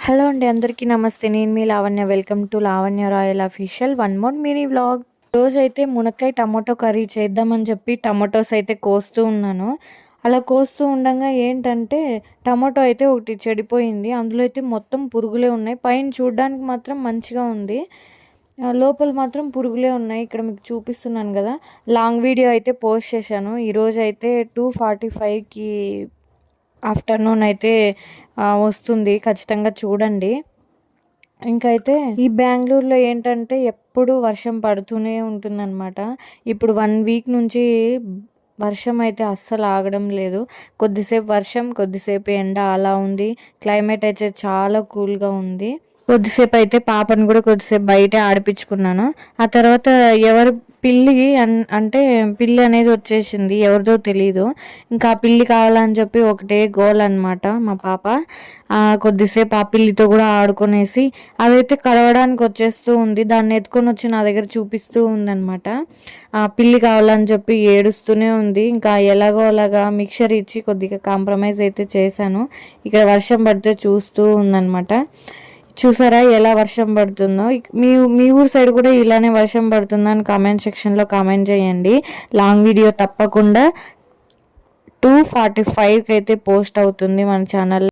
Hello అండి, అందరికీ నమస్తే. నేను మీ Lavanya. Welcome to Lavanya Royal official one more mini vlog. రోజైతే మునక్కాయ టమాటో కర్రీ చేద్దామని చెప్పి టమాటోస్ అయితే కోస్తూ ఉన్నాను. అలా కోస్తూ ఉండగా ఏంటంటే టమాటో అయితే ఒకటి చెడిపోయింది. అందులో అయితే మొత్తం పురుగులే ఉన్నాయి. పైన చూడడానికి మాత్రం మంచిగా ఉంది, లోపల మాత్రం పురుగులే ఉన్నాయి. ఇక్కడ మీకు చూపిస్తున్నాను కదా, లాంగ్ వీడియో అయితే పోస్ట్ చేశాను. ఈరోజు అయితే 2:45కి ఆఫ్టర్నూన్ అయితే వస్తుంది. ఖచ్చితంగా చూడండి. ఇంకైతే ఈ బెంగళూరులో ఏంటంటే ఎప్పుడు వర్షం పడుతూనే ఉంటుందన్నమాట. ఇప్పుడు 1 వీక్ నుంచి వర్షం అయితే అస్సలు ఆగడం లేదు. కొద్దిసేపు వర్షం, కొద్దిసేపు ఎండ అలా ఉంది. క్లైమేట్ అయితే చాలా కూల్గా ఉంది. కొద్దిసేపు అయితే పాపను కూడా కొద్దిసేపు బయటే ఆడిపించుకున్నాను. ఆ తర్వాత ఎవరు పిల్లి అంటే పిల్లి అనేది వచ్చేసింది, ఎవరిదో తెలీదు. ఇంకా ఆ పిల్లి కావాలని చెప్పి ఒకటే గోల్ అనమాట మా పాప. కొద్దిసేపు ఆ పిల్లితో కూడా ఆడుకునేసి అదైతే కరవడానికి వచ్చేస్తూ ఉంది. దాన్ని ఎత్తుకొని వచ్చి నా దగ్గర చూపిస్తూ ఉందన్నమాట. ఆ పిల్లి కావాలని చెప్పి ఏడుస్తూనే ఉంది. ఇంకా ఎలాగో అలాగా మిక్చర్ ఇచ్చి కొద్దిగా కాంప్రమైజ్ అయితే చేశాను. ఇక్కడ వర్షం పడితే చూస్తూ ఉందన్నమాట. చూసారా ఎలా వర్షం పడుతుందో? మీ ఊరు సైడ్ కూడా ఇలానే వర్షం పడుతుందా అని కామెంట్ సెక్షన్లో కామెంట్ చేయండి. లాంగ్ వీడియో తప్పకుండా 2:45కి అయితే పోస్ట్ అవుతుంది మన ఛానల్.